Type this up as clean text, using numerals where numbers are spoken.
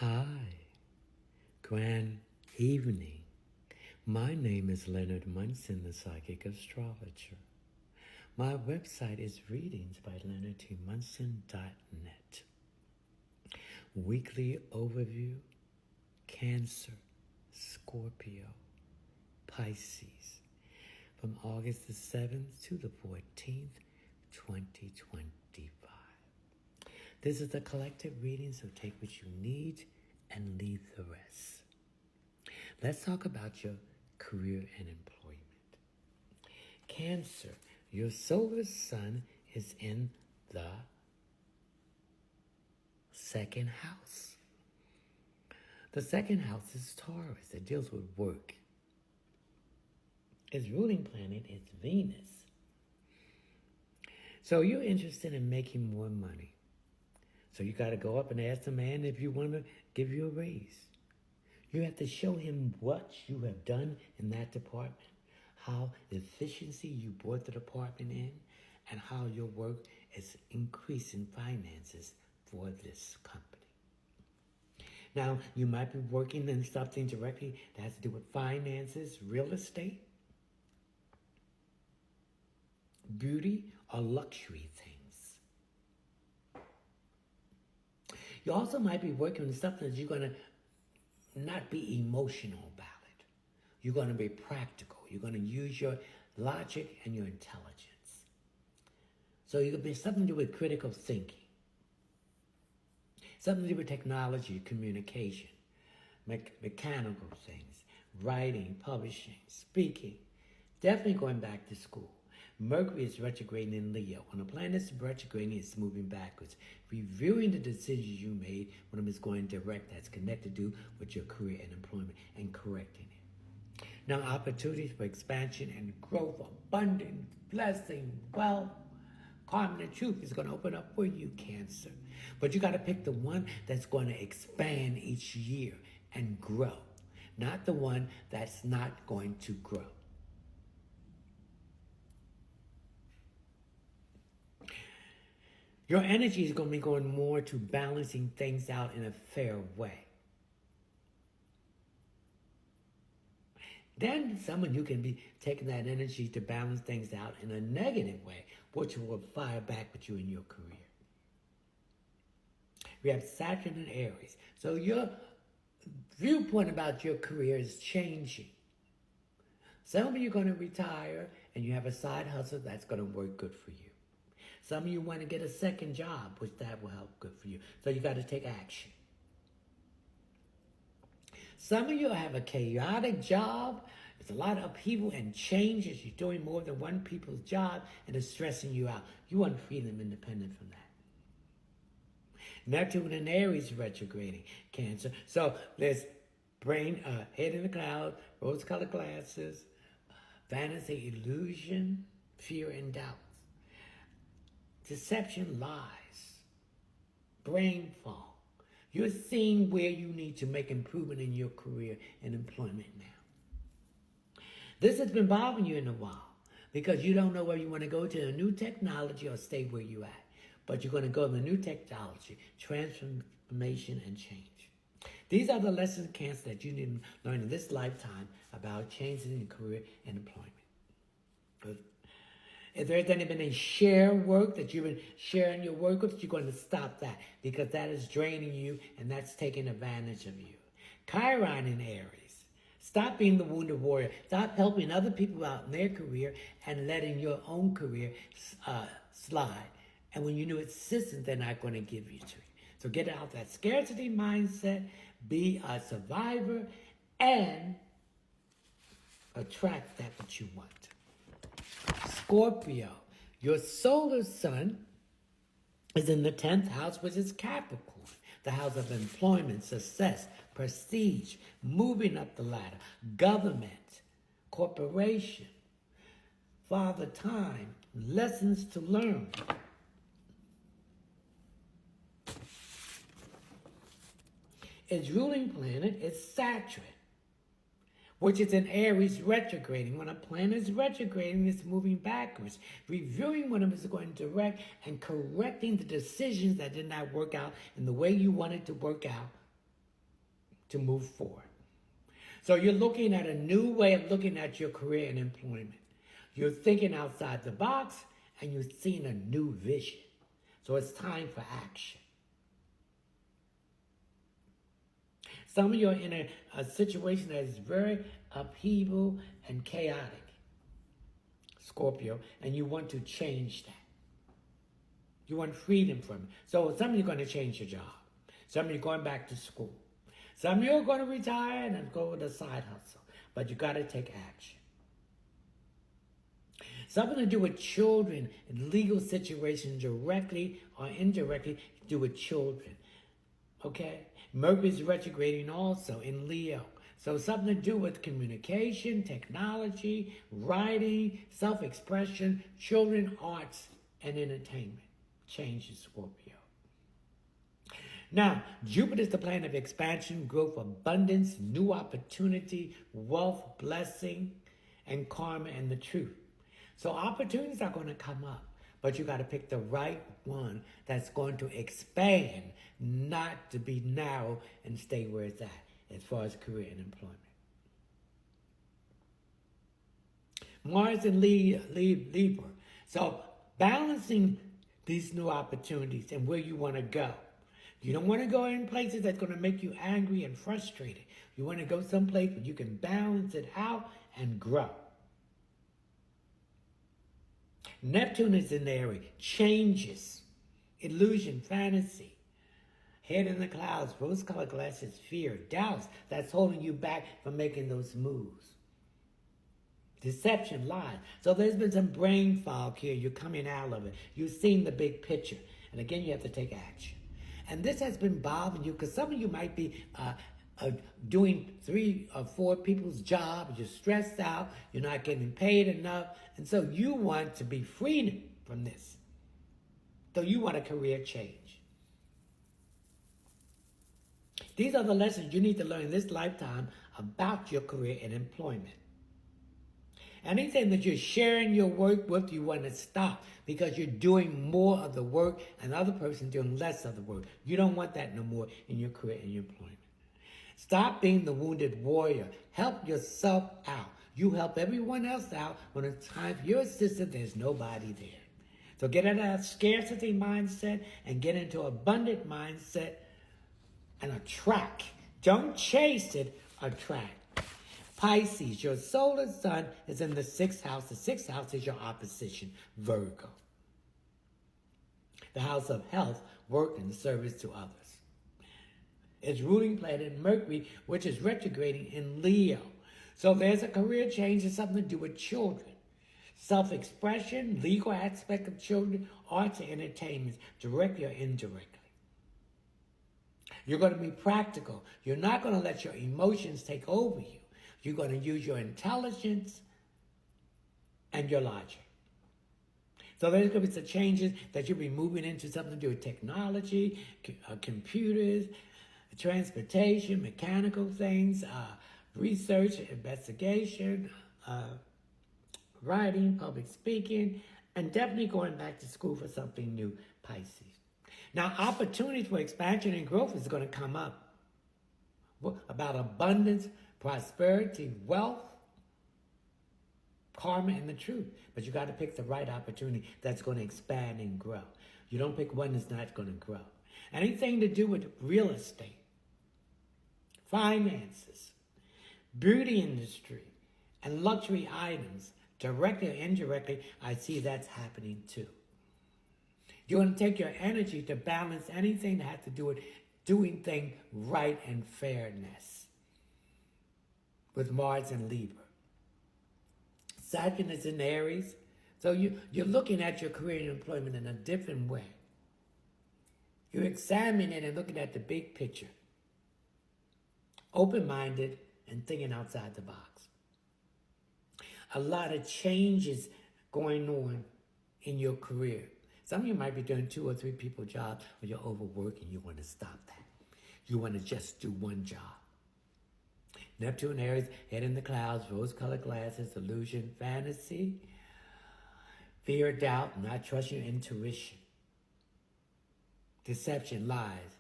Hi, grand evening. My name is Leonard Munson, the psychic astrologer. My website is readingsbyleonardtmunson.net. Weekly overview: Cancer, Scorpio, Pisces, from August the 7th to the 14th, 2025. This is a collective reading, so take what you need and leave the rest. Let's talk about your career and employment. Cancer, your solar sun is in the second house. The second house is Taurus. It deals with work. Its ruling planet is Venus. So you're interested in making more money. So you got to go up and ask the man if you want to give you a raise. You have to show him what you have done in that department, how the efficiency you brought the department in, and how your work is increasing finances for this company. Now, you might be working in something directly that has to do with finances, real estate, beauty, or luxury things. You also might be working on something that you're going to not be emotional about it. You're going to be practical. You're going to use your logic and your intelligence. So you could be something to do with critical thinking, something to do with technology, communication, mechanical things, writing, publishing, speaking, definitely going back to school. Mercury is retrograding in Leo. When a planet is retrograding, it's moving backwards. Reviewing the decisions you made when it's going direct, that's connected to with your career and employment, and correcting it. Now, opportunities for expansion and growth, abundance, blessing, wealth, karma and truth is going to open up for you, Cancer. But you got to pick the one that's going to expand each year and grow, not the one that's not going to grow. Your energy is going to be going more to balancing things out in a fair way. Then some of you can be taking that energy to balance things out in a negative way, which will fire back with you in your career. We have Saturn and Aries. So your viewpoint about your career is changing. Some of you are going to retire and you have a side hustle that's going to work good for you. Some of you want to get a second job, which that will help good for you. So you got to take action. Some of you have a chaotic job. There's a lot of upheaval and changes. You're doing more than one people's job and it's stressing you out. You want freedom independent from that. Neptune and Aries retrograding, Cancer. So there's brain, head in the cloud, rose-colored glasses, fantasy, illusion, fear, and doubt. Deception, lies, brain fog. You're seeing where you need to make improvement in your career and employment now. This has been bothering you in a while because you don't know whether you want to go to a new technology or stay where you're at. But you're going to go to the new technology, transformation, and change. These are the lessons, Cancer, that you need to learn in this lifetime about changing your career and employment. Good. If there's been any share work that you've been sharing your work with, you're going to stop that because that is draining you and that's taking advantage of you. Chiron in Aries. Stop being the wounded warrior. Stop helping other people out in their career and letting your own career slide. And when you know it's system, they're not going to give you to you. So get out that scarcity mindset, be a survivor, and attract that what you want. Scorpio, your solar sun is in the 10th house, which is Capricorn, the house of employment, success, prestige, moving up the ladder, government, corporation, father time, lessons to learn. Its ruling planet is Saturn, which is in Aries retrograding. When a planet is retrograding, it's moving backwards, reviewing when it's going direct and correcting the decisions that did not work out in the way you wanted to work out to move forward. So you're looking at a new way of looking at your career and employment. You're thinking outside the box and you're seeing a new vision. So it's time for action. Some of you are in a situation that is very upheaval and chaotic, Scorpio, and you want to change that. You want freedom from it. So some of you are going to change your job. Some of you are going back to school. Some of you are going to retire and go with a side hustle. But you got to take action. Something to do with children and legal situations directly or indirectly to do with children. Okay? Mercury's retrograding also in Leo. So something to do with communication, technology, writing, self-expression, children, arts, and entertainment. Changes, Scorpio. Now, Jupiter is the planet of expansion, growth, abundance, new opportunity, wealth, blessing, and karma and the truth. So opportunities are going to come up, but you got to pick the right one that's going to expand, not to be narrow and stay where it's at as far as career and employment. Mars and Libra. So balancing these new opportunities and where you want to go. You don't want to go in places that's going to make you angry and frustrated. You want to go someplace where you can balance it out and grow. Neptune is in the area. Changes, illusion, fantasy. Head in the clouds, rose-colored glasses, fear, doubts. That's holding you back from making those moves. Deception, lies. So there's been some brain fog here. You're coming out of it. You've seen the big picture. And again, you have to take action. And this has been bothering you because some of you might be doing 3 or 4 people's jobs. You're stressed out. You're not getting paid enough. And so you want to be freed from this. So you want a career change. These are the lessons you need to learn in this lifetime about your career and employment. Anything that you're sharing your work with, you want to stop because you're doing more of the work and the other person doing less of the work. You don't want that no more in your career and your employment. Stop being the wounded warrior. Help yourself out. You help everyone else out when it's time for your assistance, there's nobody there. So get out of that scarcity mindset and get into abundant mindset and attract. Don't chase it, attract. Pisces, your solar sun is in the 6th house. The 6th house is your opposition, Virgo. The house of health, work, and service to others. Its ruling planet, Mercury, which is retrograding in Leo. So there's a career change and something to do with children. Self-expression, legal aspect of children, arts and entertainment, directly or indirectly. You're going to be practical. You're not going to let your emotions take over you. You're going to use your intelligence and your logic. So there's going to be some changes that you'll be moving into something to do with technology, computers, transportation, mechanical things, research, investigation, writing, public speaking, and definitely going back to school for something new, Pisces. Now, opportunities for expansion and growth is going to come up. About abundance, prosperity, wealth, karma, and the truth. But you got to pick the right opportunity that's going to expand and grow. You don't pick one that's not going to grow. Anything to do with real estate, finances, beauty industry, and luxury items, directly or indirectly, I see that's happening too. You want to take your energy to balance anything that has to do with doing things right and fairness. With Mars and Libra. Saturn is in Aries. So you're looking at your career and employment in a different way. You're examining it and looking at the big picture. Open-minded and thinking outside the box. A lot of changes going on in your career. Some of you might be doing 2 or 3 people jobs, but you're overworking. You want to stop that. You want to just do one job. Neptune, Aries, head in the clouds, rose-colored glasses, illusion, fantasy, fear, doubt, not trusting your intuition, deception, lies,